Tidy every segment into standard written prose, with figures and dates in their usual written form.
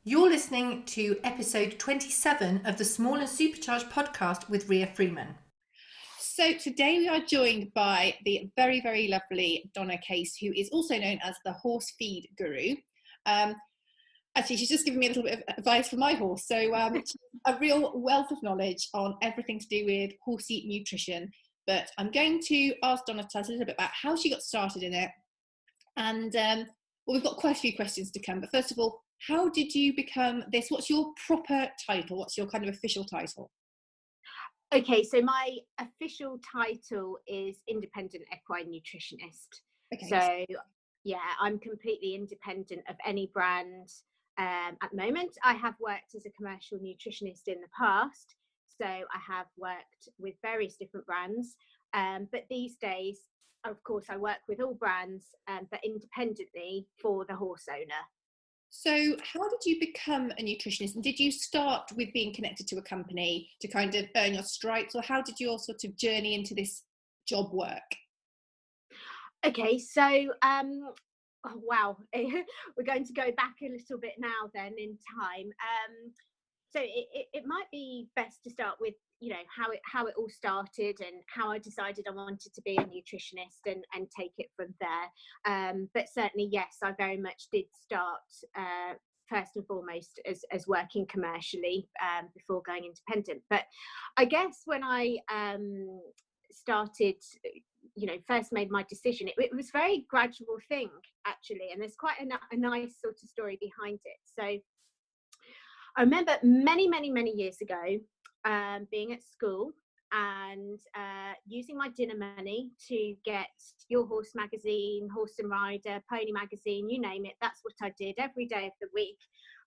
You're listening to episode 27 of the Small and Supercharged podcast with Ria Freeman. So today we are joined by the very, very lovely Donna Case, who is also known as the horse feed guru. Actually, she's just given me a little bit of advice for my horse. So she's a real wealth of knowledge on everything to do with horsey nutrition. But I'm going to ask Donna to tell us a little bit about how she got started in it. And well, we've got quite a few questions to come. But first of all, how did you become this? What's your proper title? What's your kind of official title? Okay, so my official title is independent equine nutritionist. Okay. So yeah, I'm completely independent of any brand. At the moment, I have worked as a commercial nutritionist in the past, so I have worked with various different brands. But these days, of course, I work with all brands, but independently for the horse owner. So how did you become a nutritionist, and did you start with being connected to a company to kind of earn your stripes, or how did your sort of journey into this job work? Okay, so oh, wow, we're going to go back a little bit now then in time. So it might be best to start with, you know, how it all started and how I decided I wanted to be a nutritionist and take it from there. But certainly, yes, I very much did start first and foremost as working commercially before going independent. But I guess when I started, you know, first made my decision, it was a very gradual thing actually, and there's quite a nice sort of story behind it. So I remember many years ago being at school and using my dinner money to get Your Horse magazine, Horse and Rider, Pony magazine, you name it. That's what I did every day of the week,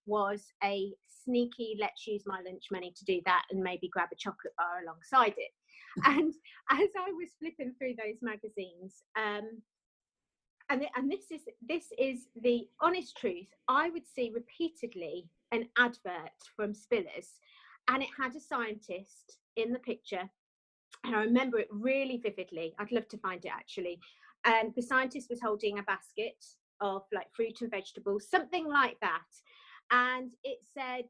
was a sneaky let's use my lunch money to do that and maybe grab a chocolate bar alongside it. And as I was flipping through those magazines, and this is the honest truth, I would see repeatedly an advert from Spillers, and it had a scientist in the picture, and I remember it really vividly. I'd love to find it actually. And the scientist was holding a basket of like fruit and vegetables, something like that, and it said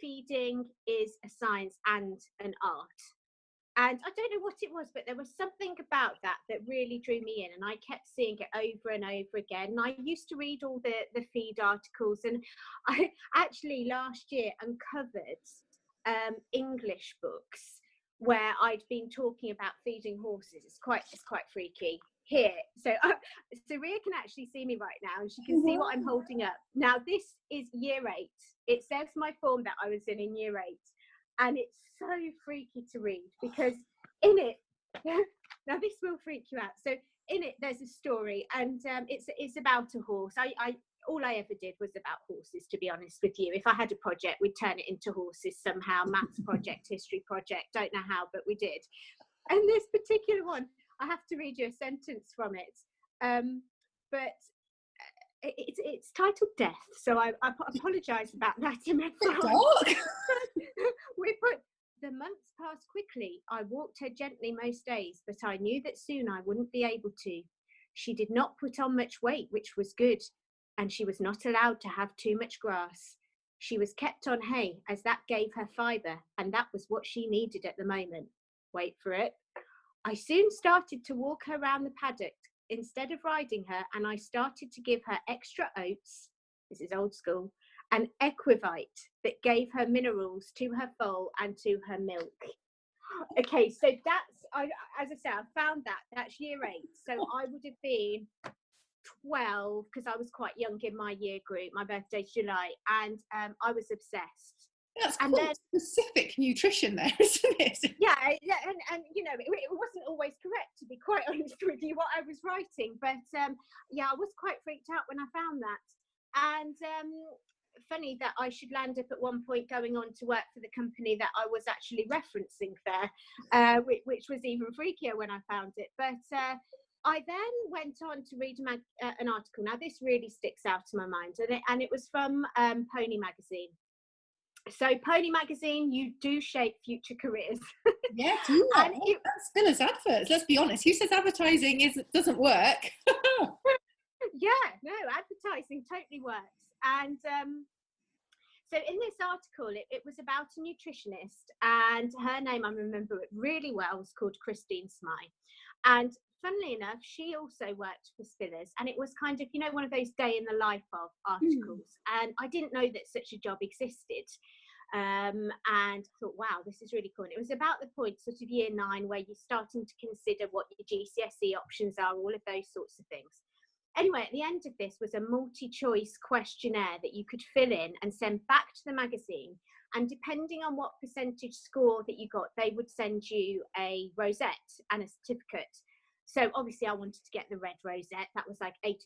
feeding is a science and an art. And I don't know what it was, but there was something about that really drew me in, and I kept seeing it over and over again. And I used to read all the feed articles, and I actually last year uncovered English books where I'd been talking about feeding horses. It's quite freaky here. So Ria can actually see me right now, and she can see what I'm holding up. Now this is year 8. It says my form that I was in year 8. And it's so freaky to read because in it, now this will freak you out. So in it, there's a story, and it's about a horse. All I ever did was about horses, to be honest with you. If I had a project, we'd turn it into horses somehow. Maths project, history project, don't know how, but we did. And this particular one, I have to read you a sentence from it. But it's titled Death, so I apologise about that in advance. We put, the months passed quickly. I walked her gently most days, but I knew that soon I wouldn't be able to. She did not put on much weight, which was good, and she was not allowed to have too much grass. She was kept on hay, as that gave her fibre, and that was what she needed at the moment. Wait for it. I soon started to walk her round the paddock instead of riding her, and I started to give her extra oats, this is old school, and equivite that gave her minerals to her foal and to her milk. Okay, so that's, as I say, I found that's year 8. So I would have been 12 because I was quite young in my year group. My birthday's July, and I was obsessed. That's quite specific nutrition there, isn't it? Yeah, and you know, it wasn't always correct, to be quite honest with you, what I was writing. But yeah, I was quite freaked out when I found that. And funny that I should land up at one point going on to work for the company that I was actually referencing there, which was even freakier when I found it. But I then went on to read an article. Now this really sticks out to my mind, and it was from Pony magazine. So Pony magazine, you do shape future careers. Yeah, do that. That's Spillers adverts. Let's be honest. Who says advertising doesn't work? Yeah, no, advertising totally works. And So in this article, it was about a nutritionist, and her name, I remember it really well, was called Christine Smythe. And funnily enough, she also worked for Spillers, and it was kind of, one of those day in the life of articles. And I didn't know that such a job existed. And I thought, wow, this is really cool. And it was about the point, sort of year 9, where you're starting to consider what your GCSE options are, all of those sorts of things. Anyway, at the end of this was a multi-choice questionnaire that you could fill in and send back to the magazine. And depending on what percentage score that you got, they would send you a rosette and a certificate. So obviously I wanted to get the red rosette. That was like 80%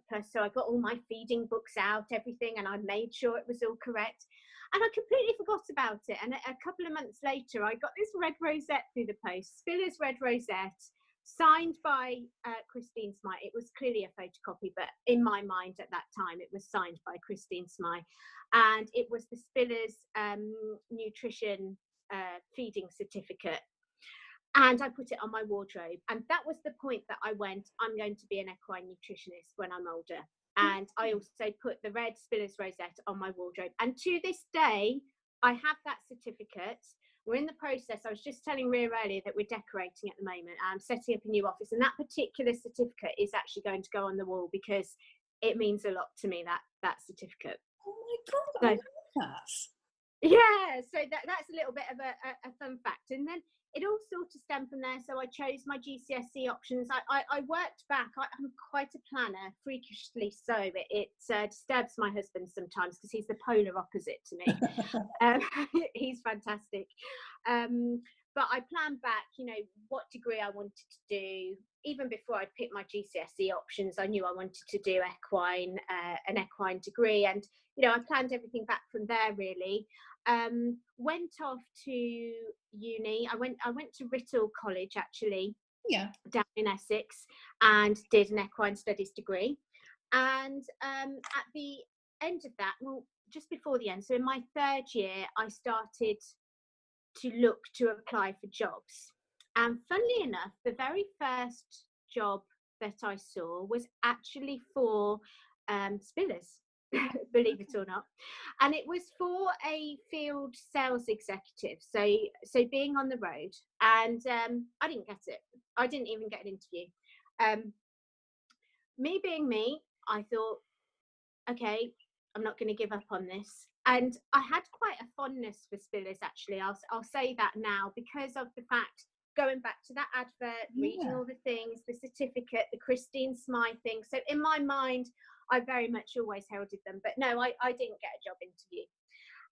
plus. So I got all my feeding books out, everything, and I made sure it was all correct. And I completely forgot about it. And a couple of months later, I got this red rosette through the post, Spillers red rosette, signed by Christine Smythe. It was clearly a photocopy, but in my mind at that time, it was signed by Christine Smythe. And it was the Spillers nutrition feeding certificate. And I put it on my wardrobe. And that was the point that I went, I'm going to be an equine nutritionist when I'm older. And I also put the red Spillers rosette on my wardrobe. And to this day, I have that certificate. We're in the process. I was just telling Rhea earlier that we're decorating at the moment. I'm setting up a new office, and that particular certificate is actually going to go on the wall because it means a lot to me, that certificate. Oh my God, I love that. Yeah, so that's a little bit of a fun fact. And then it all sort of stemmed from there. So I chose my GCSE options. I worked back. I'm quite a planner, freakishly so. It disturbs my husband sometimes because he's the polar opposite to me. He's fantastic. But I planned back, what degree I wanted to do. Even before I picked my GCSE options, I knew I wanted to do an equine degree. And, I planned everything back from there, really. Went off to uni. I went to Writtle College, actually, down in Essex, and did an equine studies degree. And at the end of that, well, just before the end, so in my 3rd year, I started to look to apply for jobs. And funnily enough, the very first job that I saw was actually for Spillers, believe it or not. And it was for a field sales executive. So being on the road. And I didn't get it. I didn't even get an interview. Me being me, I thought, okay, I'm not going to give up on this. And I had quite a fondness for Spillers, actually. I'll say that now, because of the fact, going back to that advert, reading all the things, the certificate, the Christine Smythe thing. So in my mind, I very much always heralded them. But no, I didn't get a job interview.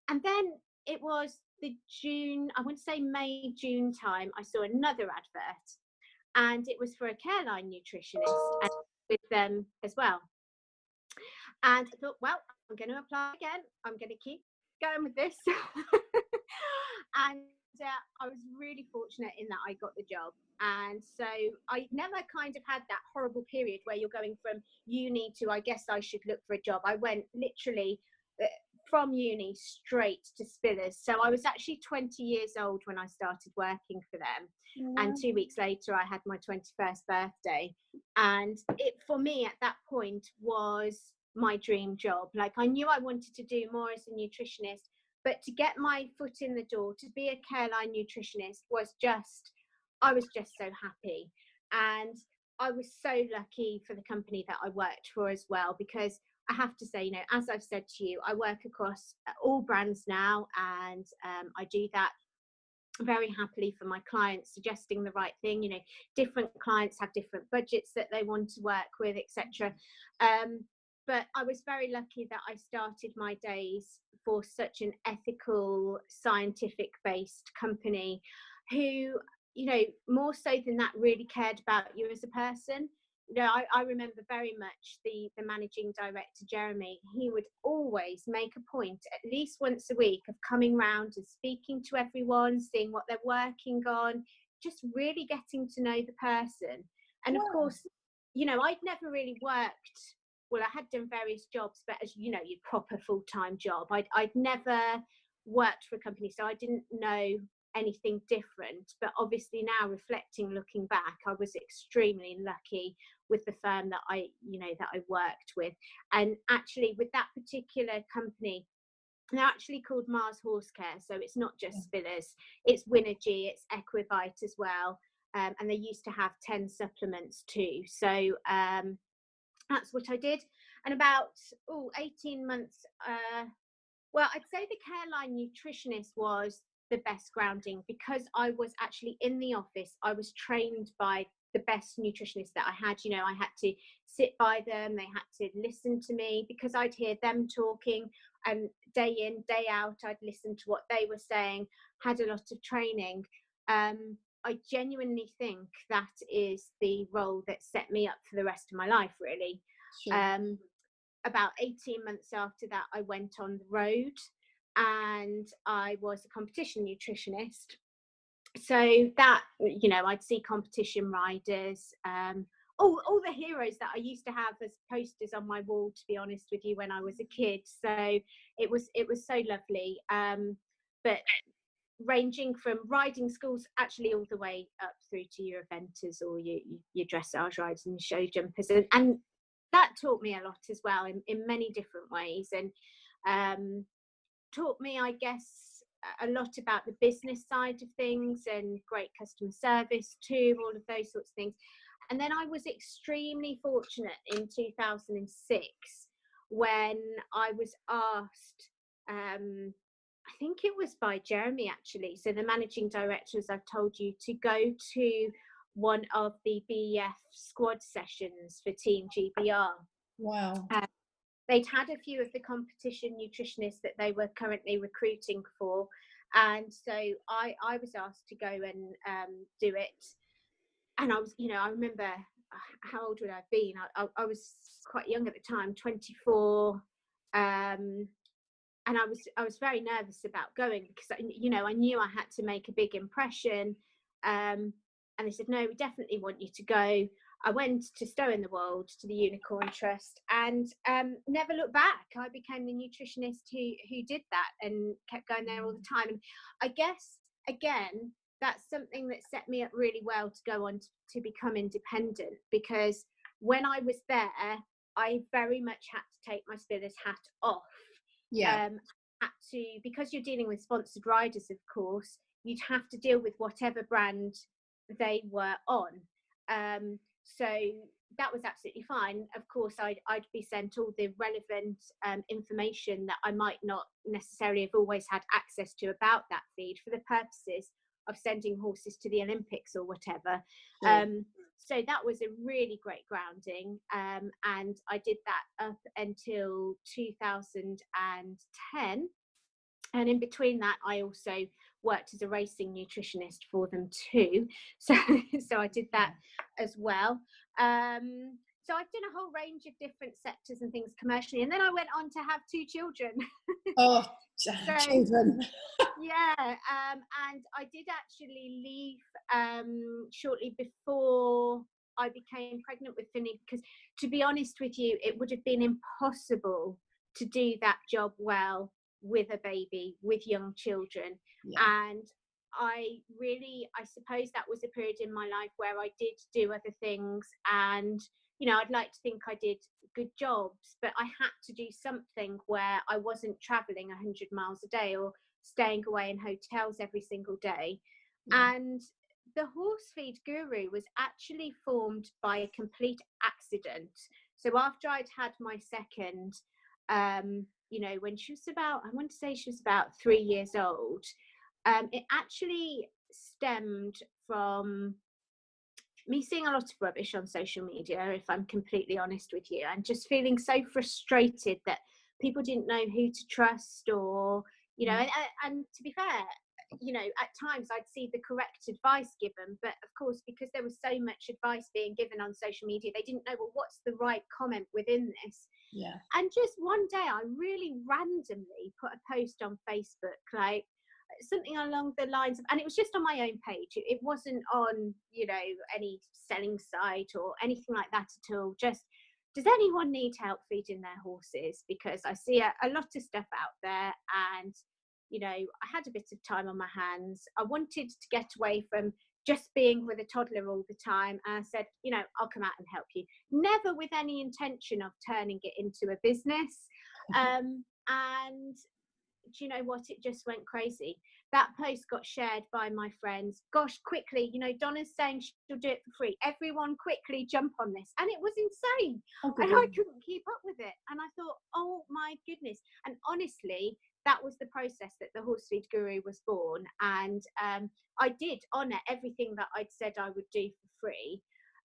And then it was the June, I want to say May, June time, I saw another advert. And it was for a Careline nutritionist, and with them as well. And I thought, well, I'm going to apply again. I'm going to keep going with this. And I was really fortunate in that I got the job. And so I never kind of had that horrible period where you're going from uni to, I guess I should look for a job. I went literally from uni straight to Spillers. So I was actually 20 years old when I started working for them. And 2 weeks later, I had my 21st birthday. And it, for me, at that point, was my dream job. Like, I knew I wanted to do more as a nutritionist, but to get my foot in the door, to be a Careline nutritionist I was just so happy. And I was so lucky for the company that I worked for as well, because I have to say, as I've said to you, I work across all brands now, and I do that very happily for my clients, suggesting the right thing. Different clients have different budgets that they want to work with, etc. But I was very lucky that I started my days for such an ethical, scientific-based company who, more so than that, really cared about you as a person. I remember very much the managing director, Jeremy. He would always make a point, at least once a week, of coming round and speaking to everyone, seeing what they're working on, just really getting to know the person. And of course, I'd never really worked. Well, I had done various jobs, but as your proper full-time job, I'd never worked for a company, so I didn't know anything different. But obviously now, reflecting, looking back, I was extremely lucky with the firm that I worked with. And actually, with that particular company, They're actually called Mars Horse Care, so it's not just Spillers. It's Winergy, it's Equivite as well, and they used to have 10 supplements too. So that's what I did. And about 18 months, well, I'd say the Careline nutritionist was the best grounding, because I was actually in the office. I was trained by the best nutritionist that I had. You know, I had to sit by them, they had to listen to me, because I'd hear them talking, and day in, day out, I'd listen to what they were saying, had a lot of training. I genuinely think that is the role that set me up for the rest of my life, really. Sure. About 18 months after that, I went on the road, and I was a competition nutritionist. So that, you know, I'd see competition riders, all the heroes that I used to have as posters on my wall, to be honest with you, when I was a kid. So it was so lovely. But ranging from riding schools actually all the way up through to your eventers or your dressage riders and show jumpers, and that taught me a lot as well in many different ways, and taught me, I guess, a lot about the business side of things and great customer service too, all of those sorts of things. And then I was extremely fortunate in 2006 when I was asked, I think it was by Jeremy actually, so the managing director, as I've told you, to go to one of the BEF squad sessions for Team GBR. Wow. They'd had a few of the competition nutritionists that they were currently recruiting for, and so I was asked to go and do it. And I was, you know, I remember, how old would I have been? I was quite young at the time, 24, and I was very nervous about going, because, you know, I knew I had to make a big impression, and they said, no, we definitely want you to go. I went to Stow in the World, to the Unicorn Trust, and never looked back. I became the nutritionist who did that and kept going there all the time. And I guess, again, that's something that set me up really well to go on to become independent, because when I was there, I very much had to take my Spillers hat off. Yeah. Had to, because you're dealing with sponsored riders, of course, you'd have to deal with whatever brand they were on. So that was absolutely fine. Of course, I'd be sent all the relevant information that I might not necessarily have always had access to about that feed, for the purposes of sending horses to the Olympics or whatever. Sure. So that was a really great grounding, and I did that up until 2010. And in between that, I also worked as a racing nutritionist for them too. So I did that as well. So I've done a whole range of different sectors and things commercially. And then I went on to have 2 children. Oh, So, children. yeah. And I did actually leave shortly before I became pregnant with Finley, because, to be honest with you, it would have been impossible to do that job well with a baby, with young children. And I suppose that was a period in my life where I did do other things, and, you know, I'd like to think I did good jobs, but I had to do something where I wasn't traveling 100 miles a day or staying away in hotels every single day. And the Horse Feed Guru was actually formed by a complete accident. So after I'd had my second, you know, when she was about, I want to say she was about 3 years old, it actually stemmed from me seeing a lot of rubbish on social media, if I'm completely honest with you, and just feeling so frustrated that people didn't know who to trust, or, you know, and to be fair, you know, at times I'd see the correct advice given, but of course, because there was so much advice being given on social media, they didn't know, well, what's the right comment within this? And just one day I really randomly put a post on Facebook, like something along the lines of, and it was just on my own page, it wasn't on, you know, any selling site or anything like that at all, just, does anyone need help feeding their horses? Because I see a lot of stuff out there, and, you know, I had a bit of time on my hands. I wanted to get away from just being with a toddler all the time, and I said, you know, I'll come out and help you, never with any intention of turning it into a business. And do you know what? It just went crazy. That post got shared by my friends. Gosh, quickly, Donna's saying she'll do it for free. Everyone quickly jump on this. And it was insane. Oh, And I couldn't keep up with it. And I thought, oh my goodness. And honestly, that was the process that the Horse Feed Guru was born. And I did honour everything that I'd said I would do for free.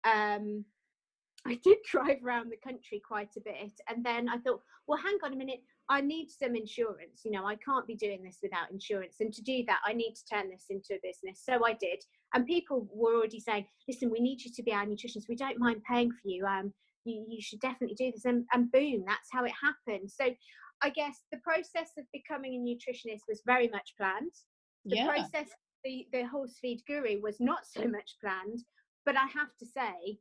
I did drive around the country quite a bit. And then I thought, well, hang on a minute. I need some insurance. I can't be doing this without insurance. And to do that, I need to turn this into a business. So I did. And people were already saying, listen, we need you to be our nutritionist. We don't mind paying for you. You should definitely do this. And boom, that's how it happened. So I guess the process of becoming a nutritionist was very much planned. The process, the Horse Feed Guru was not so much planned. But I have to say,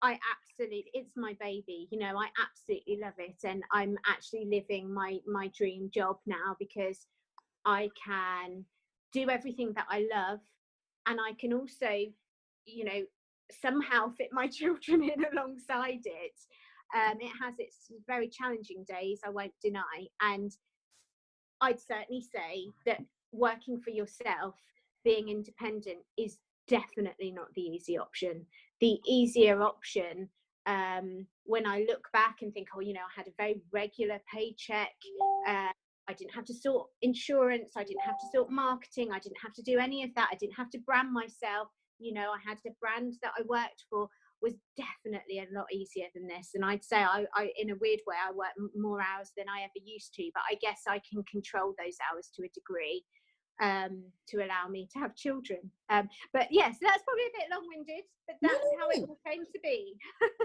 it's my baby. I absolutely love it, and I'm actually living my dream job now, because I can do everything that I love, and I can also somehow fit my children in alongside it. It has its very challenging days, I won't deny, and I'd certainly say that working for yourself, being independent, is definitely not the easy option. The easier option, when I look back and think, I had a very regular paycheck. I didn't have to sort insurance. I didn't have to sort marketing. I didn't have to do any of that. I didn't have to brand myself. I had a brand that I worked for, was definitely a lot easier than this. And I'd say I in a weird way, I work more hours than I ever used to, but I guess I can control those hours to a degree, to allow me to have children. But yes, that's probably a bit long-winded, but that's how it all came to be.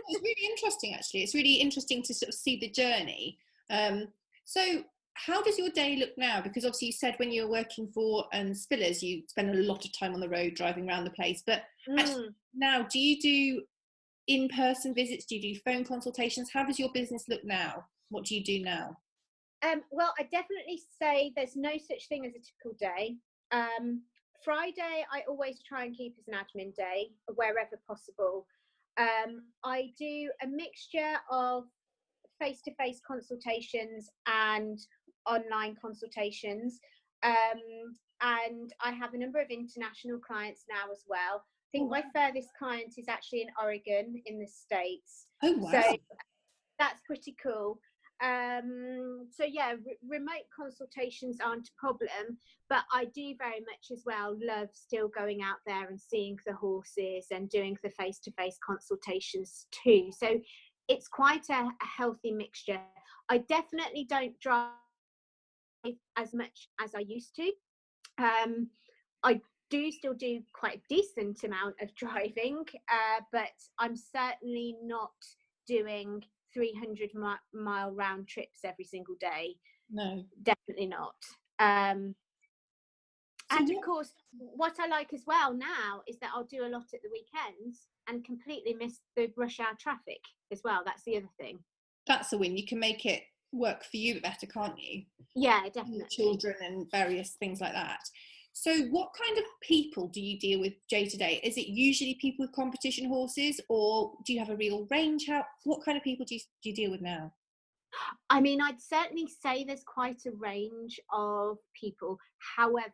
It's really interesting, actually. It's really interesting to sort of see the journey. So how does your day look now? Because obviously you said when you were working for Spillers, you spend a lot of time on the road driving around the place, but actually now, do you do in-person visits? Do you do phone consultations? How does your business look now? What do you do now? Well, I definitely say there's no such thing as a typical day. Friday, I always try and keep as an admin day wherever possible. I do a mixture of face-to-face consultations and online consultations. And I have a number of international clients now as well. I think my furthest client is actually in Oregon in the States. Oh, wow. So that's pretty cool. So yeah, remote consultations aren't a problem, but I do very much as well love still going out there and seeing the horses and doing the face-to-face consultations too. So it's quite a healthy mixture. I definitely don't drive as much as I used to. I do still do quite a decent amount of driving, but I'm certainly not doing 300-mile round trips every single day. No, definitely not. And of course, what I like as well now is that I'll do a lot at the weekends and completely miss the rush hour traffic as well. That's the other thing. That's a win. You can make it work for you better, can't you? Yeah, definitely. Children and various things like that. So what kind of people do you deal with day to day? Is it usually people with competition horses, or do you have a real range? What kind of people do you deal with now? I mean, I'd certainly say there's quite a range of people. However,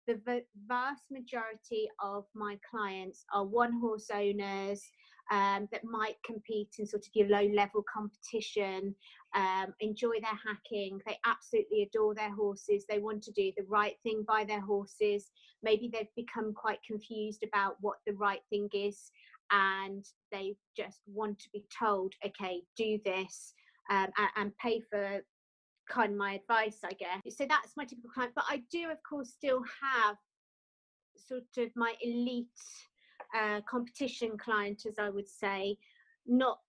the vast majority of my clients are one-horse owners that might compete in sort of your low-level competition, enjoy their hacking. They absolutely adore their horses. They want to do the right thing by their horses. Maybe they've become quite confused about what the right thing is, and they just want to be told, okay, do this, and pay for kind of my advice, I guess. So that's my typical client. But I do, of course, still have sort of my elite competition client, as I would say. Not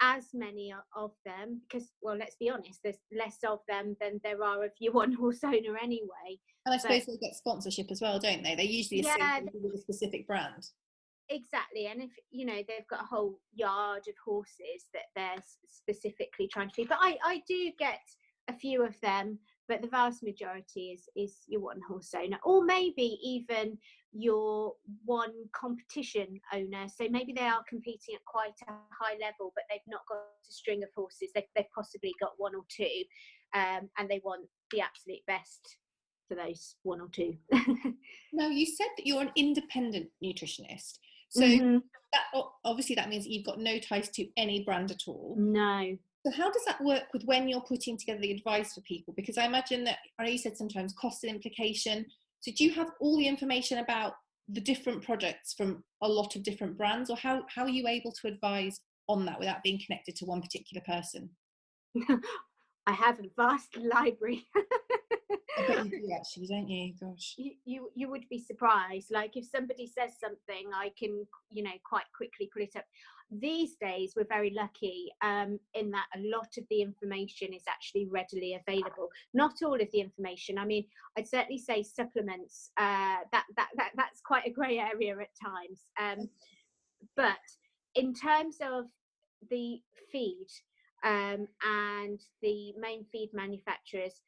as many of them, because, well, let's be honest, there's less of them than there are of your one horse owner anyway. And I suppose they get sponsorship as well, don't they? They usually associate with a specific brand. Exactly. And if they've got a whole yard of horses that they're specifically trying to feed, but I do get a few of them, but the vast majority is your one horse owner, or maybe even your one competition owner. So maybe they are competing at quite a high level, but they've not got a string of horses. They've possibly got one or two, and they want the absolute best for those one or two. Now, you said that you're an independent nutritionist. So that obviously that means that you've got no ties to any brand at all. No. So how does that work with when you're putting together the advice for people? Because I imagine that, I know you said sometimes cost and implication. So do you have all the information about the different products from a lot of different brands, or how are you able to advise on that without being connected to one particular person? I have a vast library. I bet you do actually, don't you? Gosh. You would be surprised. Like if somebody says something, I can, quite quickly pull it up. These days, we're very lucky in that a lot of the information is actually readily available. Not all of the information. I mean, I'd certainly say supplements. That's quite a grey area at times. But in terms of the feed and the main feed manufacturers,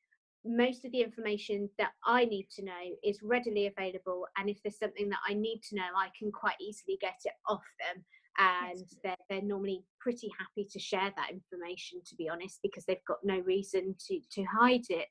most of the information that I need to know is readily available, and if there's something that I need to know, I can quite easily get it off them, and they're normally pretty happy to share that information, to be honest, because they've got no reason to hide it.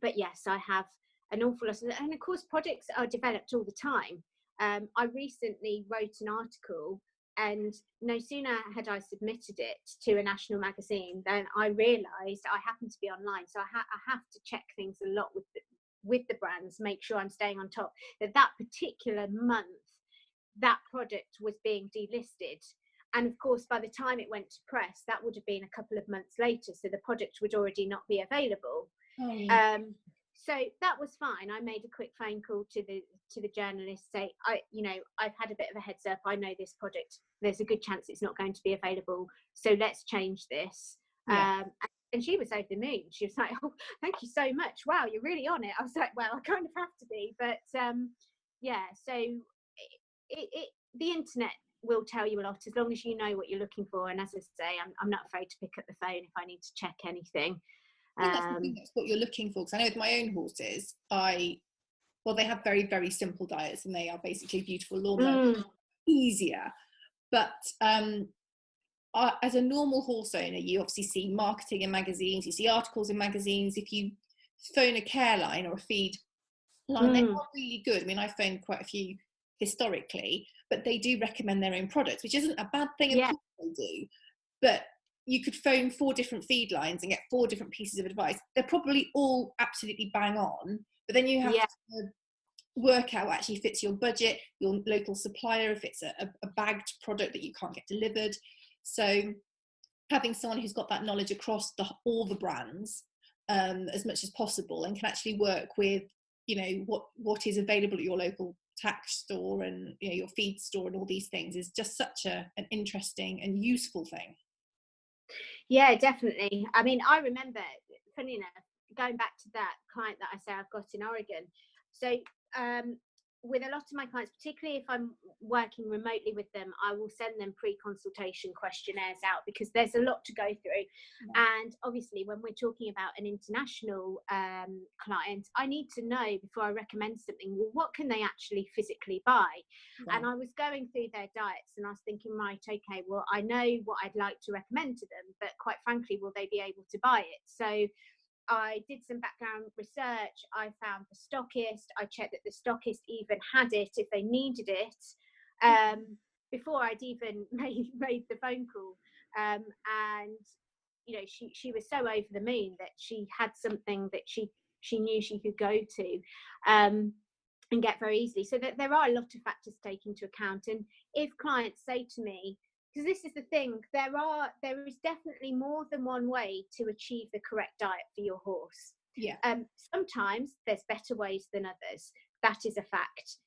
But yes, I have an awful lot of, and of course products are developed all the time. I recently wrote an article, and no sooner had I submitted it to a national magazine than I realised I happen to be online, so I have to check things a lot with the brands, make sure I'm staying on top. That particular month, that product was being delisted, and of course by the time it went to press, that would have been a couple of months later, so the product would already not be available. So that was fine. I made a quick phone call to the journalist, say, I've had a bit of a heads up. I know this product, there's a good chance it's not going to be available, so let's change this. And she was over the moon. She was like, oh, thank you so much. Wow, you're really on it. I was like, well, I kind of have to be. But so the internet will tell you a lot as long as you know what you're looking for. And as I say, I'm not afraid to pick up the phone if I need to check anything. I think that's what you're looking for, because I know with my own horses, they have very, very simple diets, and they are basically beautiful lawn easier. But as a normal horse owner, you obviously see marketing in magazines, you see articles in magazines. If you phone a care line or a feed line, they are really good. I mean, I've phoned quite a few historically, but they do recommend their own products, which isn't a bad thing at all. They do, but you could phone 4 different feed lines and get 4 different pieces of advice. They're probably all absolutely bang on, but then you have to work out what actually fits your budget, your local supplier, if it's a bagged product that you can't get delivered. So having someone who's got that knowledge across all the brands as much as possible, and can actually work with, what is available at your local tack store and your feed store and all these things, is just such an interesting and useful thing. Yeah, definitely. I mean, I remember, funny enough, going back to that client that I say I've got in Oregon. So with a lot of my clients, particularly if I'm working remotely with them, I will send them pre-consultation questionnaires out, because there's a lot to go through. And obviously when we're talking about an international client, I need to know before I recommend something, well, what can they actually physically buy? And I was going through their diets, and I was thinking, right, okay, well, I know what I'd like to recommend to them, but quite frankly, will they be able to buy it? So I did some background research. I found the stockist. I checked that the stockist even had it if they needed it, before I'd even made the phone call. And she was so over the moon that she had something that she knew she could go to and get very easily. So that there are a lot of factors to take into account. And if clients say to me, because this is the thing, there is definitely more than one way to achieve the correct diet for your horse. Sometimes there's better ways than others. That is a fact.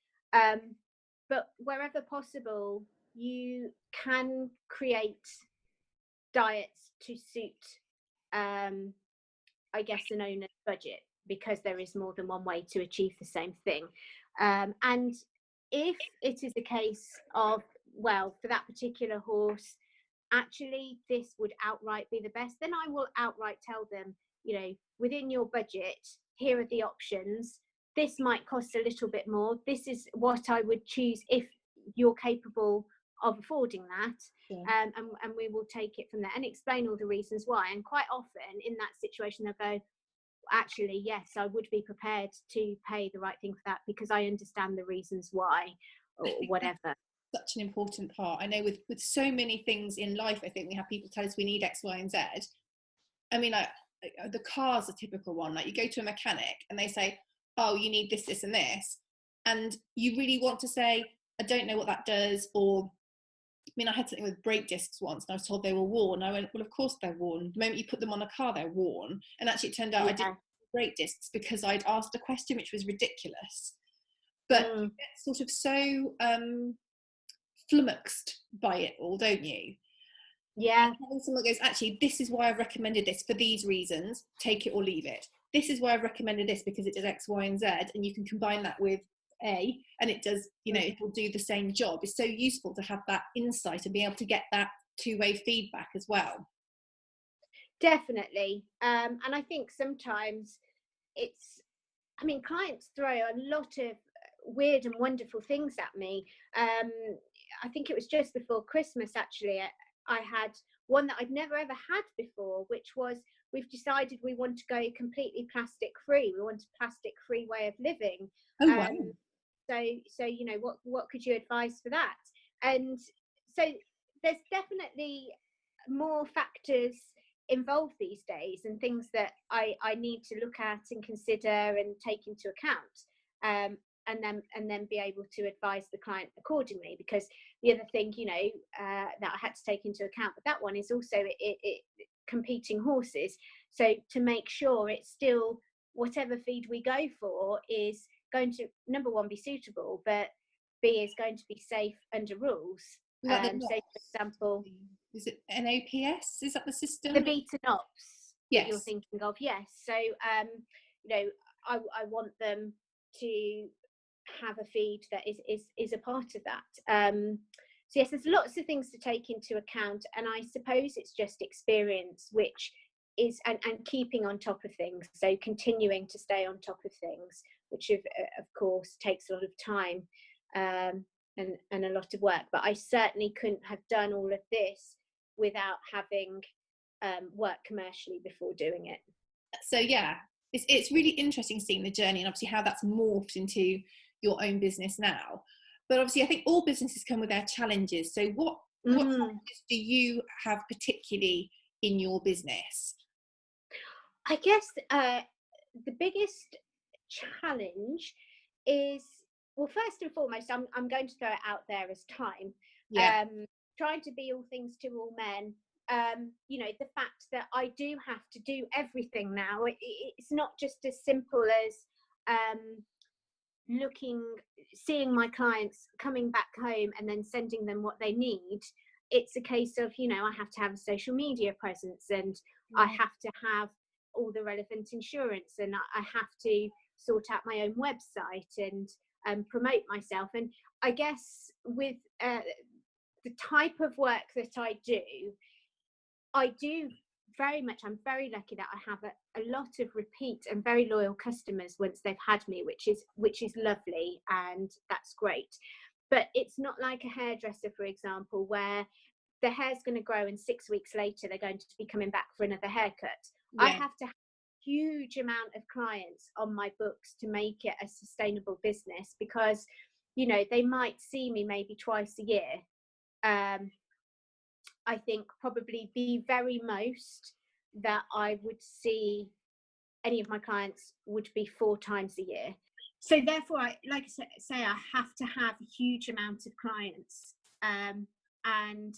But wherever possible, you can create diets to suit, I guess, an owner's budget, because there is more than one way to achieve the same thing. And if it is a case of, well, for that particular horse, actually this would outright be the best, then I will outright tell them, within your budget, here are the options. This might cost a little bit more. This is what I would choose if you're capable of affording that. Sure. And we will take it from there and explain all the reasons why. And quite often in that situation, they'll go, actually, yes, I would be prepared to pay the right thing for that because I understand the reasons why, or whatever. Such an important part. I know with so many things in life, I think we have people tell us we need X, Y, and Z. I mean, like the car's a typical one. Like you go to a mechanic and they say, oh, you need this, this, and this. And you really want to say, I don't know what that does. Or, I mean, I had something with brake discs once and I was told they were worn. I went, well, of course they're worn. The moment you put them on a car, they're worn. And actually it turned out I didn't have brake discs because I'd asked a question which was ridiculous. But you get sort of so flummoxed by it all, don't you? Yeah. And someone goes, actually, this is why I've recommended this for these reasons, take it or leave it. This is why I've recommended this because it does X, Y, and Z, and you can combine that with A, and it does, you know, it will do the same job. It's so useful to have that insight and be able to get that two-way feedback as well. Definitely. And I think sometimes I mean, clients throw a lot of weird and wonderful things at me. I think it was just before Christmas, actually, I had one that I'd never ever had before, which was, we've decided we want to go completely plastic free. We want a plastic free way of living. Oh, wow. So, you know, what could you advise for that? And so there's definitely more factors involved these days and things that I need to look at and consider and take into account, and then be able to advise the client accordingly. Because the other thing, you know, that I had to take into account with that one is also it competing horses. So to make sure it's still, whatever feed we go for is going to, number one, be suitable, but B, is going to be safe under rules. So for example, is it NOPS? Is that the system? The beta NOPS yes. that you're thinking of, yes. So you know, I want them to have a feed that is a part of that. So yes, there's lots of things to take into account, and I suppose it's just experience, which is and keeping on top of things. So continuing to stay on top of things, which of course takes a lot of time and a lot of work. But I certainly couldn't have done all of this without having worked commercially before doing it. So yeah, it's really interesting seeing the journey and obviously how that's morphed into your own business now. But obviously I think all businesses come with their challenges. So what challenges do you have particularly in your business? I guess the biggest challenge is, well, first and foremost, I'm going to throw it out there as time. Yeah. Trying to be all things to all men. You know, the fact that I do have to do everything now. It's not just as simple as seeing my clients, coming back home and then sending them what they need. It's a case of, you know, I have to have a social media presence, and I have to have all the relevant insurance, and I have to sort out my own website and promote myself. And I guess with the type of work that I do very much, I'm very lucky that I have a lot of repeat and very loyal customers once they've had me, which is lovely, and that's great. But it's not like a hairdresser, for example, where the hair's going to grow and 6 weeks later they're going to be coming back for another haircut. Yeah. I have to have a huge amount of clients on my books to make it a sustainable business, because, you know, they might see me maybe twice a year. I think probably the very most that I would see any of my clients would be 4 times a year. So therefore, I have to have a huge amount of clients. And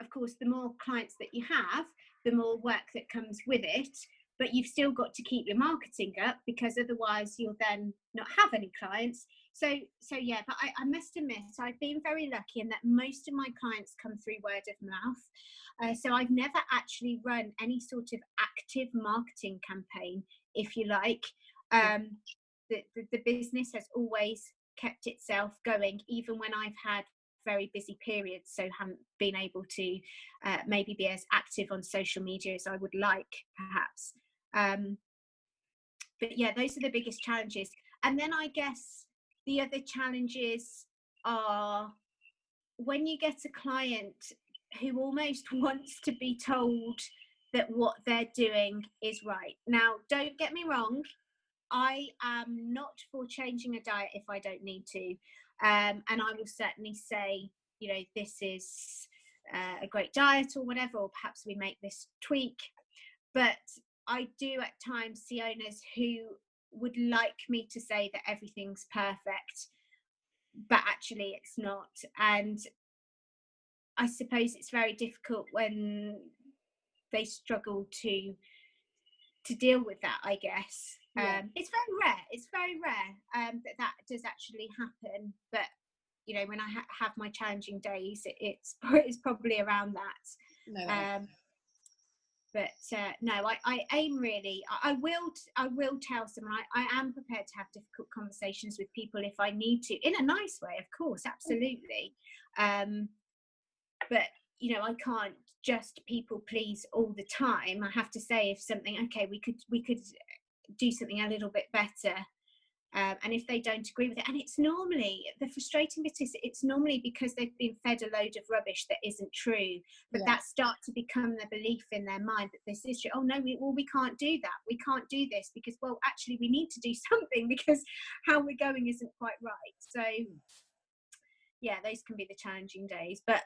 of course, the more clients that you have, the more work that comes with it. But you've still got to keep your marketing up, because otherwise you'll then not have any clients. So yeah, but I must admit, I've been very lucky in that most of my clients come through word of mouth. So I've never actually run any sort of active marketing campaign, if you like. The business has always kept itself going, even when I've had very busy periods, so haven't been able to maybe be as active on social media as I would like, perhaps. But yeah, those are the biggest challenges. And then I guess the other challenges are when you get a client who almost wants to be told that what they're doing is right. Now, don't get me wrong, I am not for changing a diet if I don't need to. And I will certainly say, you know, this is a great diet or whatever, or perhaps we make this tweak. But I do at times see owners who would like me to say that everything's perfect, but actually it's not. And I suppose it's very difficult when they struggle to deal with that, I guess. Yeah. It's very rare that does actually happen, but you know, when I have my challenging days, it's probably around that. No. But no, I aim really. I will tell someone I am prepared to have difficult conversations with people if I need to, in a nice way, of course, absolutely. But you know, I can't just people please all the time. I have to say, if something, okay, we could do something a little bit better. And if they don't agree with it, and it's normally, the frustrating bit is it's normally because they've been fed a load of rubbish that isn't true, but that start to become the belief in their mind that this is true. Oh no, we can't do that. We can't do this because, well, actually we need to do something because how we're going isn't quite right. So yeah, those can be the challenging days, but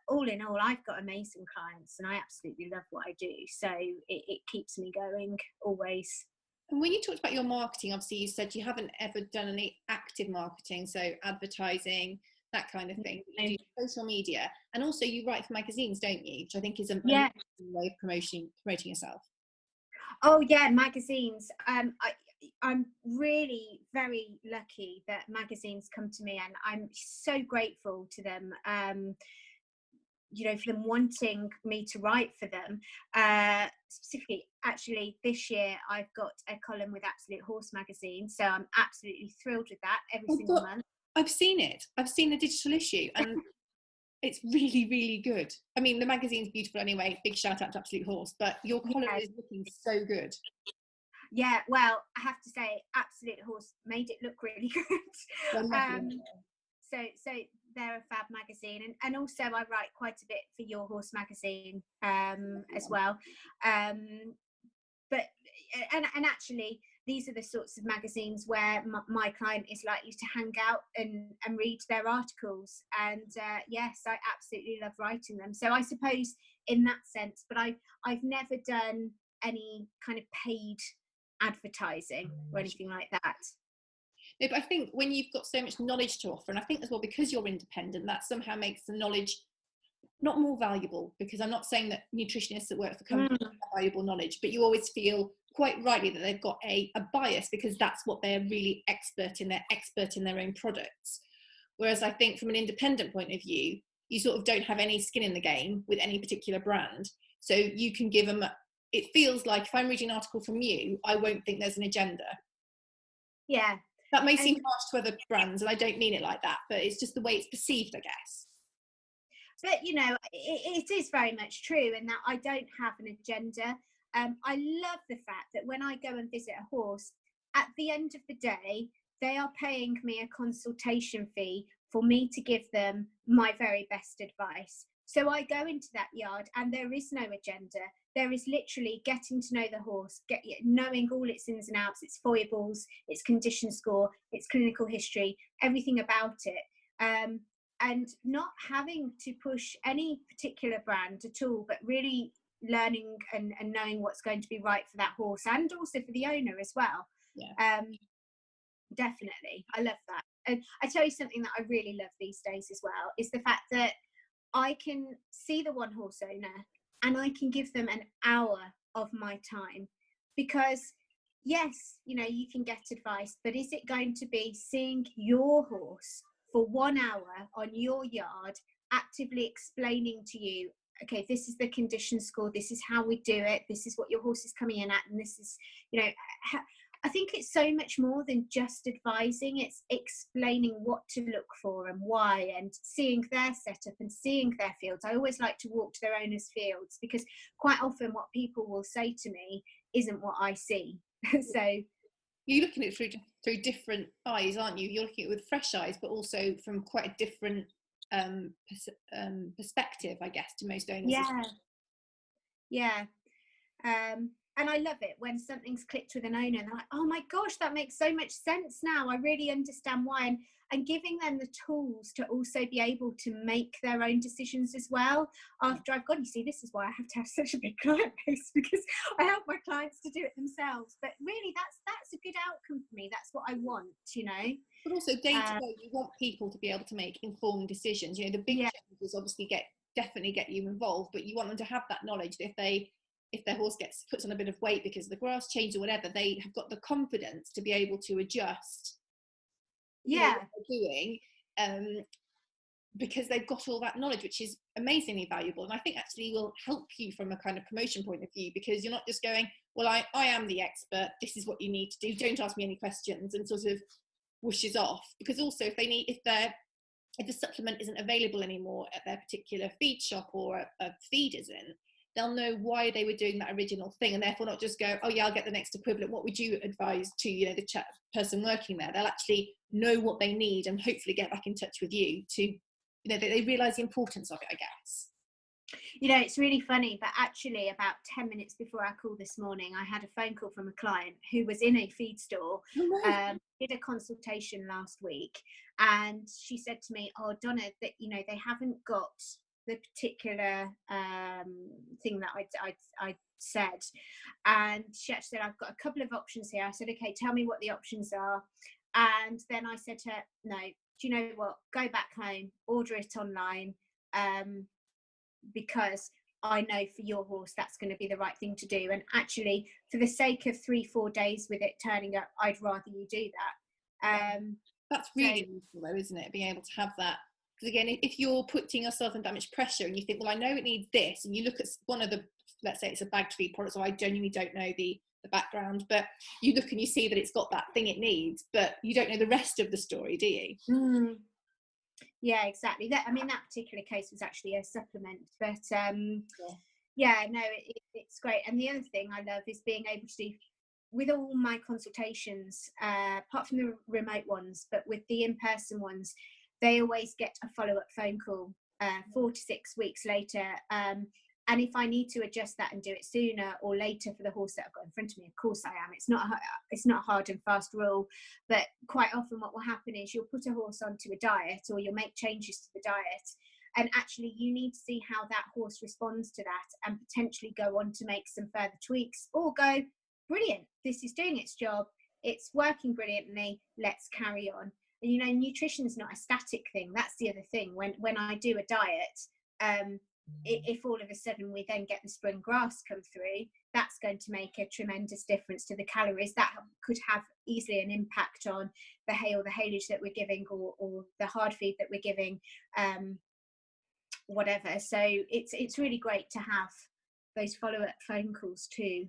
all in all, I've got amazing clients and I absolutely love what I do. So it keeps me going always. And when you talked about your marketing, obviously you said you haven't ever done any active marketing, so advertising, that kind of thing. You do social media, and also you write for magazines, don't you? Which I think is a way of promoting yourself. Oh yeah, magazines. I'm really very lucky that magazines come to me, and I'm so grateful to them. You know, for them wanting me to write for them. Specifically, actually, this year I've got a column with Absolute Horse magazine, so I'm absolutely thrilled with that every single month. I've seen it. I've seen the digital issue, and it's really, really good. I mean, the magazine's beautiful anyway. Big shout out to Absolute Horse, but your column is looking so good. Yeah, well, I have to say, Absolute Horse made it look really good. So they're a fab magazine, and also I write quite a bit for Your Horse magazine as well. But actually, these are the sorts of magazines where my client is likely to hang out and read their articles. And yes, I absolutely love writing them. So I suppose in that sense, but I've never done any kind of paid advertising or anything like that. No, but I think when you've got so much knowledge to offer, and I think as well because you're independent, that somehow makes the knowledge not more valuable, because I'm not saying that nutritionists that work for companies have valuable knowledge, but you always feel quite rightly that they've got a bias because that's what they're really expert in. They're expert in their own products. Whereas I think from an independent point of view, you sort of don't have any skin in the game with any particular brand. So you can give them, it feels like if I'm reading an article from you, I won't think there's an agenda. Yeah. That may seem harsh to other brands, and I don't mean it like that, but it's just the way it's perceived, I guess. But, you know, it is very much true in that I don't have an agenda. I love the fact that when I go and visit a horse, at the end of the day, they are paying me a consultation fee for me to give them my very best advice. So I go into that yard and there is no agenda. There is literally getting to know the horse, knowing all its ins and outs, its foibles, its condition score, its clinical history, everything about it. And not having to push any particular brand at all, but really learning and knowing what's going to be right for that horse and also for the owner as well. Yeah. Definitely. I love that. And I tell you something that I really love these days as well is the fact that I can see the one horse owner and I can give them an hour of my time, because yes, you know, you can get advice, but is it going to be seeing your horse for 1 hour on your yard, actively explaining to you, okay, this is the condition score, this is how we do it, this is what your horse is coming in at, and this is, you know, I think it's so much more than just advising. It's explaining what to look for and why, and seeing their setup and seeing their fields. I always like to walk to their owners' fields, because quite often what people will say to me isn't what I see. So you're looking at it through different eyes, aren't you? You're looking at it with fresh eyes, but also from quite a different perspective, I guess, to most owners. Yeah. And I love it when something's clicked with an owner and they're like, oh my gosh, that makes so much sense now. I really understand why. And giving them the tools to also be able to make their own decisions as well. After I've gone, you see, this is why I have to have such a big client base, because I help my clients to do it themselves. But really, that's a good outcome for me. That's what I want, you know. But also day to day, you want people to be able to make informed decisions. You know, the big changes obviously definitely get you involved, but you want them to have that knowledge that if their horse puts on a bit of weight because the grass changed or whatever, they have got the confidence to be able to adjust what they're doing, because they've got all that knowledge, which is amazingly valuable. And I think actually will help you from a kind of promotion point of view, because you're not just going, well, I am the expert, this is what you need to do, don't ask me any questions, and sort of whooshes off. Because also if the supplement isn't available anymore at their particular feed shop, or a feed isn't, they'll know why they were doing that original thing, and therefore not just go, oh yeah, I'll get the next equivalent. What would you advise to, you know, the person working there? They'll actually know what they need and hopefully get back in touch with you to, you know, they realise the importance of it, I guess. You know, it's really funny, but actually about 10 minutes before our call this morning, I had a phone call from a client who was in a feed store, did a consultation last week, and she said to me, oh, Donna, that, you know, they haven't got the particular thing that I said, and she actually said, I've got a couple of options here. I said, okay, tell me what the options are. And then I said to her, no, do you know what, go back home, order it online, because I know for your horse that's going to be the right thing to do. And actually, for the sake of 3-4 days with it turning up, I'd rather you do that. That's really useful though, isn't it, being able to have that? Because again, if you're putting yourself in that much pressure and you think, well, I know it needs this, and you look at one of the, let's say it's a bagged feed product, so I genuinely don't know the background, but you look and you see that it's got that thing it needs, but you don't know the rest of the story, do you? Yeah, exactly. That, I mean, that particular case was actually a supplement, but it's great. And the other thing I love is being able to do, with all my consultations, apart from the remote ones, but with the in-person ones, they always get a follow-up phone call 4 to 6 weeks later. And if I need to adjust that and do it sooner or later for the horse that I've got in front of me, of course I am. It's not a hard and fast rule, but quite often what will happen is you'll put a horse onto a diet, or you'll make changes to the diet, and actually you need to see how that horse responds to that, and potentially go on to make some further tweaks, or go, brilliant, this is doing its job, it's working brilliantly, let's carry on. And you know, nutrition is not a static thing. That's the other thing. When I do a diet, if all of a sudden we then get the spring grass come through, that's going to make a tremendous difference to the calories. That could have easily an impact on the hay or the haylage that we're giving, or the hard feed that we're giving, whatever. So it's really great to have those follow-up phone calls too.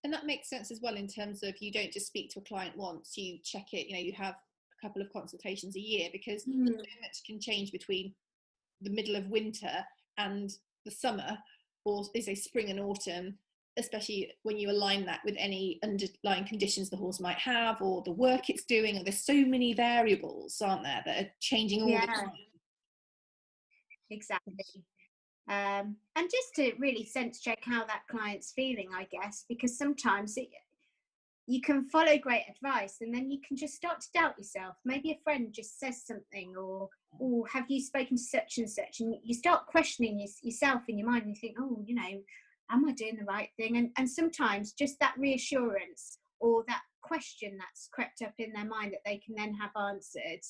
And that makes sense as well, in terms of you don't just speak to a client once, you check it, you know, you have a couple of consultations a year, because so much can change between the middle of winter and the summer, or they say spring and autumn, especially when you align that with any underlying conditions the horse might have, or the work it's doing. And there's so many variables, aren't there, that are changing all the time. Exactly. And just to really sense check how that client's feeling, I guess, because sometimes you can follow great advice and then you can just start to doubt yourself. Maybe a friend just says something, or have you spoken to such and such, and you start questioning yourself in your mind, and you think, oh, you know, am I doing the right thing? And sometimes just that reassurance, or that question that's crept up in their mind that they can then have answered,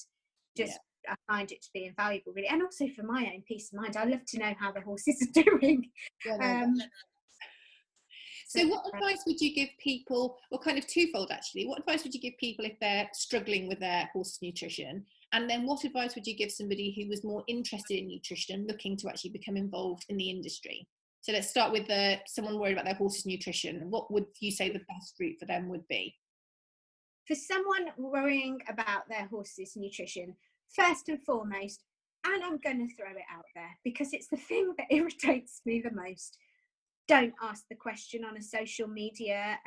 I find it to be invaluable, really. And also for my own peace of mind, I love to know how the horses are doing. So what advice would you give people, or kind of twofold actually, what advice would you give people if they're struggling with their horse's nutrition? And then what advice would you give somebody who was more interested in nutrition and looking to actually become involved in the industry? So let's start with someone worried about their horse's nutrition. What would you say the best route for them would be? For someone worrying about their horse's nutrition, first and foremost, and I'm going to throw it out there because it's the thing that irritates me the most, don't ask the question on a social media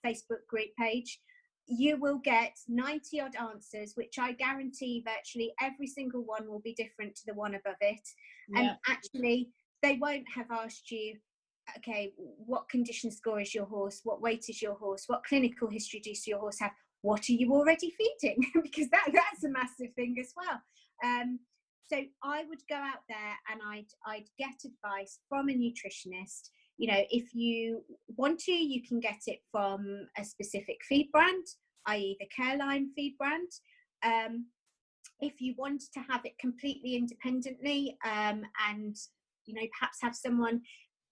Facebook group page. you will get 90 odd answers, which I guarantee virtually every single one will be different to the one above it. And actually, they won't have asked you, okay, what condition score is your horse? What weight is your horse? What clinical history does your horse have? What are you already feeding? Because that's a massive thing as well. So I would go out there and I'd get advice from a nutritionist. You know, if you want to, you can get it from a specific feed brand, i.e. the Careline feed brand. If you want to have it completely independently, and, you know, perhaps have someone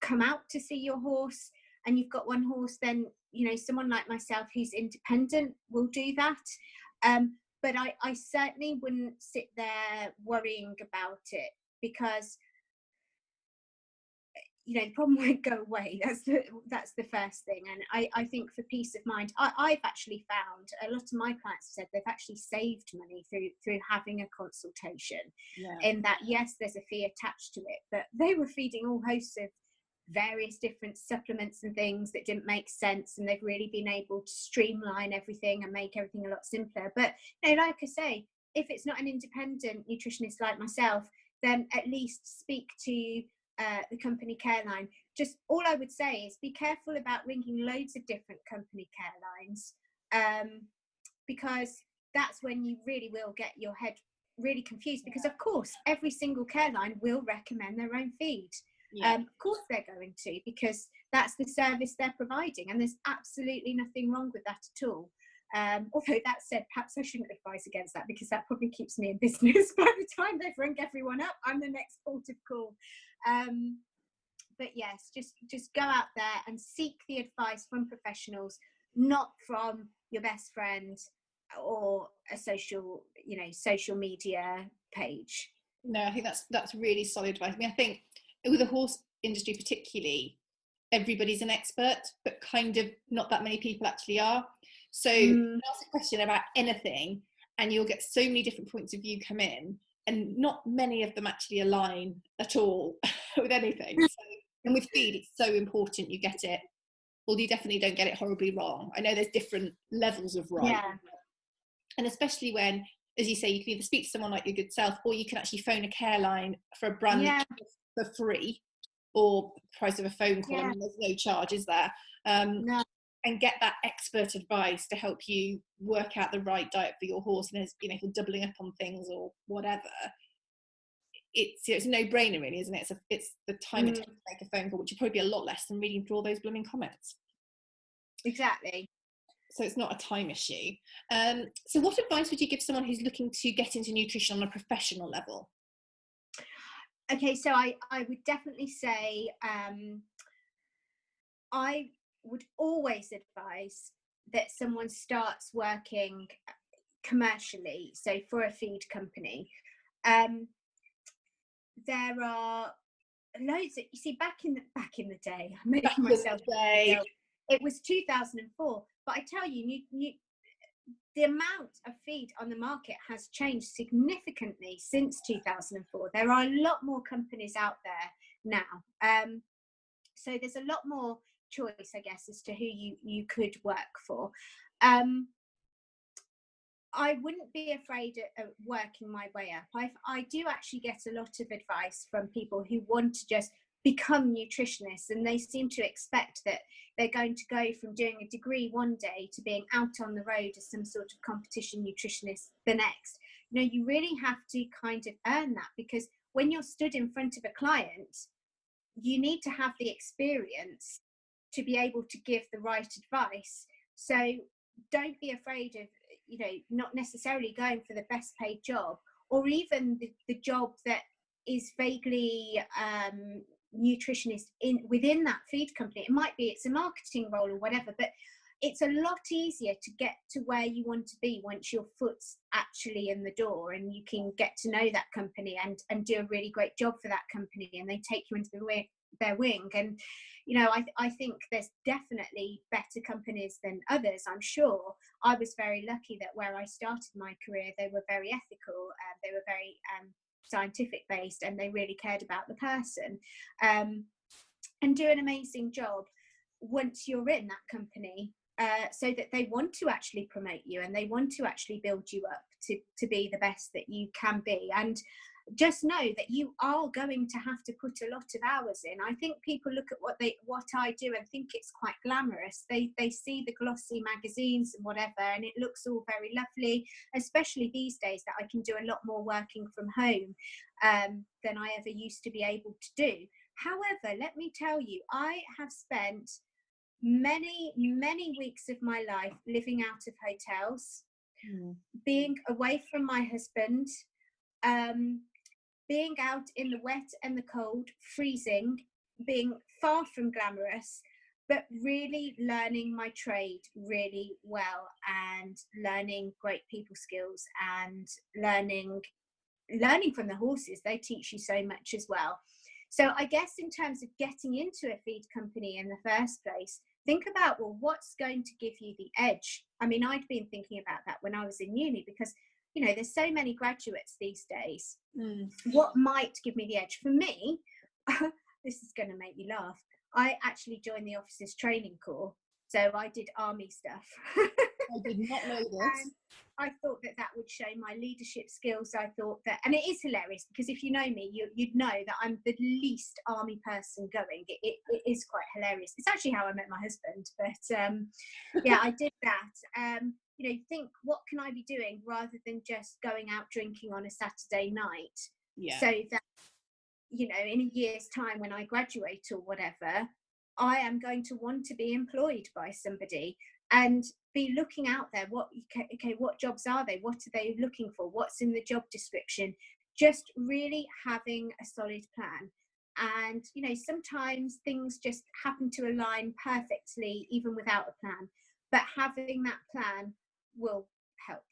come out to see your horse, and you've got one horse, then, you know, someone like myself who's independent will do that. But I certainly wouldn't sit there worrying about it, because, you know, the problem won't go away. That's the first thing. And I think for peace of mind, I've actually found a lot of my clients have said they've actually saved money through having a consultation. In that, yes, there's a fee attached to it, but they were feeding all hosts of various different supplements and things that didn't make sense, and they've really been able to streamline everything and make everything a lot simpler. But, you know, like I say, if it's not an independent nutritionist like myself, then at least speak to the company Careline. Just all I would say is be careful about ringing loads of different company Carelines, because that's when you really will get your head really confused, because of course every single Careline will recommend their own feed. Of course they're going to, because that's the service they're providing, and there's absolutely nothing wrong with that at all. Although that said, perhaps I shouldn't advise against that, because that probably keeps me in business. By the time they've rung everyone up, I'm the next port of call. But yes, just go out there and seek the advice from professionals, not from your best friend or a social media page. No, I think that's really solid advice. I mean, I think with the horse industry particularly, everybody's an expert, but kind of not that many people actually are. So you ask a question about anything and you'll get so many different points of view come in, and not many of them actually align at all with anything. So, and with feed, it's so important you get it, well, you definitely don't get it horribly wrong. I know there's different levels of right. And especially when, as you say, you can either speak to someone like your good self, or you can actually phone a Careline for a brand for free, or the price of a phone call. I mean, there's no charge, is there? No. And get that expert advice to help you work out the right diet for your horse. And as you know, if you're doubling up on things or whatever, it's a no-brainer, really, isn't it? It's the time it takes to make a phone call, which will probably be a lot less than reading through all those blooming comments. Exactly. So it's not a time issue. So what advice would you give someone who's looking to get into nutrition on a professional level? Okay, so I would definitely say I would always advise that someone starts working commercially, so for a feed company. There are loads of, you see, back in the day, I'm making myself it was 2004, but I tell you, the amount of feed on the market has changed significantly since 2004. There are a lot more companies out there now, so there's a lot more choice, I guess, as to who you could work for. I wouldn't be afraid of working my way up. I do actually get a lot of advice from people who want to just become nutritionists, and they seem to expect that they're going to go from doing a degree one day to being out on the road as some sort of competition nutritionist the next. You know, you really have to kind of earn that, because when you're stood in front of a client, you need to have the experience to be able to give the right advice. So don't be afraid of, you know, not necessarily going for the best paid job, or even the job that is vaguely nutritionist within that feed company. It might be it's a marketing role or whatever, but it's a lot easier to get to where you want to be once your foot's actually in the door, and you can get to know that company and do a really great job for that company, and they take you into their wing. And you know, I think there's definitely better companies than others, I'm sure. I was very lucky that where I started my career, they were very ethical, they were very scientific based, and they really cared about the person, and do an amazing job. Once you're in that company, so that they want to actually promote you and they want to actually build you up to be the best that you can be. And just know that you are going to have to put a lot of hours in. I think people look at what I do and think it's quite glamorous. They see the glossy magazines and whatever, and it looks all very lovely, especially these days that I can do a lot more working from home than I ever used to be able to do. However, let me tell you, I have spent many weeks of my life living out of hotels, being away from my husband, being out in the wet and the cold, freezing, being far from glamorous, but really learning my trade really well and learning great people skills and learning from the horses. They teach you so much as well. So I guess in terms of getting into a feed company in the first place, think about, well, what's going to give you the edge? I mean, I'd been thinking about that when I was in uni because, you know, there's so many graduates these days. What might give me the edge? For me, this is going to make you laugh. I actually joined the officers training corps. So I did army stuff. I did not know this. And I thought that would show my leadership skills. I thought that, and it is hilarious because if you know me, you'd know that I'm the least army person going. It is quite hilarious. It's actually how I met my husband. But yeah, I did that. You know, think, what can I be doing rather than just going out drinking on a Saturday night? Yeah. So that, you know, in a year's time when I graduate or whatever, I am going to want to be employed by somebody and be looking out there. What jobs are they? What are they looking for? What's in the job description? Just really having a solid plan. And, you know, sometimes things just happen to align perfectly, even without a plan. But having that plan will help.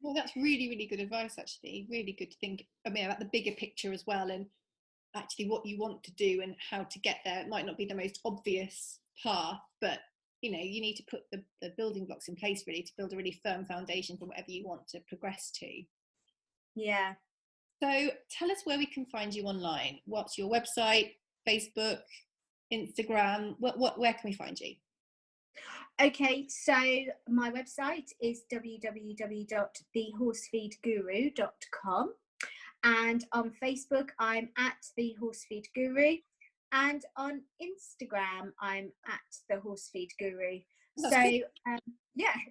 Well, that's really, really good advice, actually. Really good to think, I mean, about the bigger picture as well, and actually what you want to do and how to get there. It might not be the most obvious path, but you know, you need to put the building blocks in place really to build a really firm foundation for whatever you want to progress to. Yeah. So tell us where we can find you online. What's your website, Facebook, Instagram? Where can we find you? Okay, so my website is www.thehorsefeedguru.com, and on Facebook I'm at The Horsefeed Guru, and on Instagram I'm at The Horsefeed Guru. That's so good.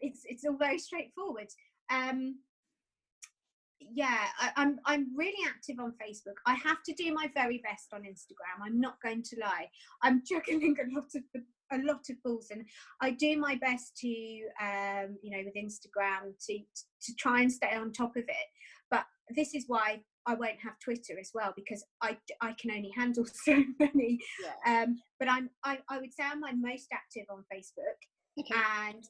it's all very straightforward. I'm really active on Facebook. I have to do my very best on Instagram. I'm not going to lie. I'm juggling a lot of balls, and I do my best to, you know, with Instagram to try and stay on top of it. But this is why I won't have Twitter as well, because I can only handle so many. Yeah. But I would say I'm my most active on Facebook. Okay. And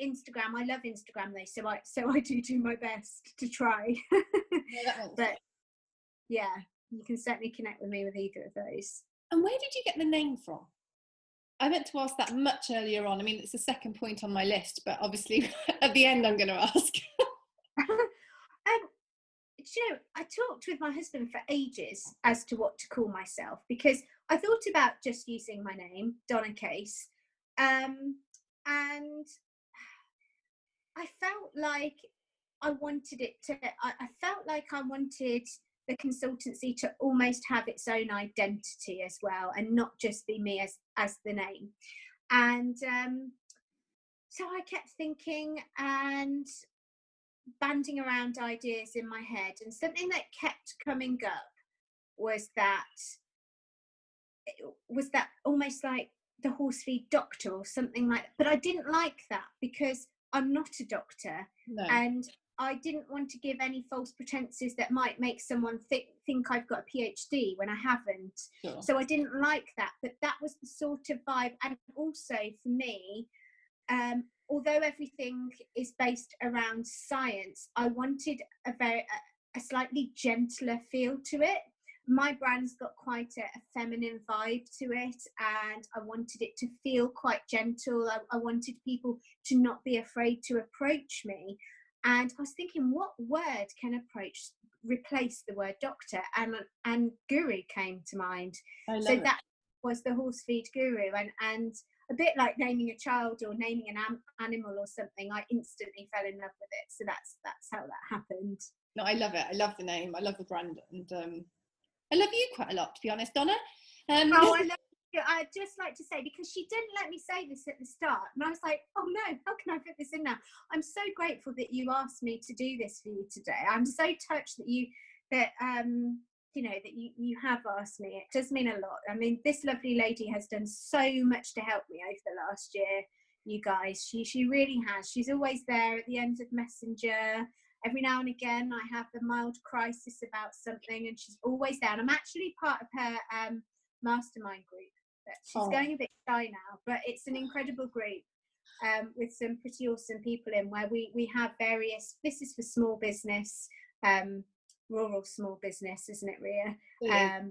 Instagram, I love Instagram though, so I do my best to try. But yeah, you can certainly connect with me with either of those. And where did you get the name from? I meant to ask that much earlier on. I mean, it's the second point on my list, but obviously at the end I'm going to ask. You know, I talked with my husband for ages as to what to call myself, because I thought about just using my name, Donna Case, and I felt like I wanted it to. I felt like I wanted the consultancy to almost have its own identity as well, and not just be me as the name. And so I kept thinking and banding around ideas in my head, and something that kept coming up was that almost like the horse feed doctor or something like that. But I didn't like that because I'm not a doctor. No. And I didn't want to give any false pretenses that might make someone think I've got a PhD when I haven't. Sure. So I didn't like that, but that was the sort of vibe. And also for me, although everything is based around science, I wanted a slightly gentler feel to it. My brand's got quite a feminine vibe to it, and I wanted it to feel quite gentle. I wanted people to not be afraid to approach me. And I was thinking, what word can replace the word doctor? And guru came to mind. So that was the horse feed guru. And a bit like naming a child or naming an animal or something. I instantly fell in love with it. So that's how that happened. No, I love it. I love the name. I love the brand, and I love you quite a lot, to be honest, Donna. Oh, I love you. I'd just like to say, because she didn't let me say this at the start, and I was like, oh no, how can I fit this in now? I'm so grateful that you asked me to do this for you today. I'm so touched that you have asked me. It does mean a lot. I mean, this lovely lady has done so much to help me over the last year, you guys. She really has. She's always there at the end of Messenger. Every now and again I have a mild crisis about something and she's always there. And I'm actually part of her mastermind group. But she's going a bit shy now, but it's an incredible group with some pretty awesome people in, where we have various, this is for small business, rural small business, isn't it, Ria? Yeah.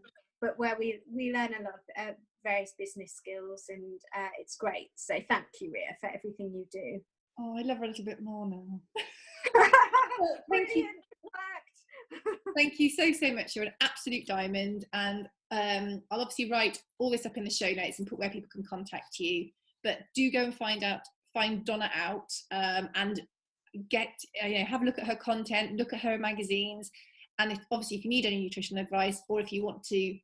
But where we learn a lot of various business skills, and it's great. So thank you, Ria, for everything you do. Oh, I love her a little bit more now. Thank you. Thank you so much. You're an absolute diamond, and I'll obviously write all this up in the show notes and put where people can contact you. But do go and find Donna out, and have a look at her content, look at her magazines, and if you need any nutrition advice, or if you want to,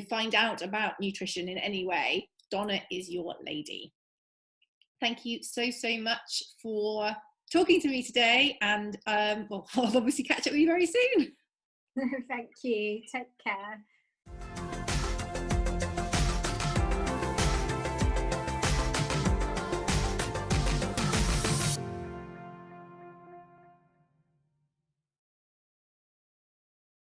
find out about nutrition in any way, Donna is your lady. Thank you so much for talking to me today, and I'll obviously catch up with you very soon. Thank you. Take care.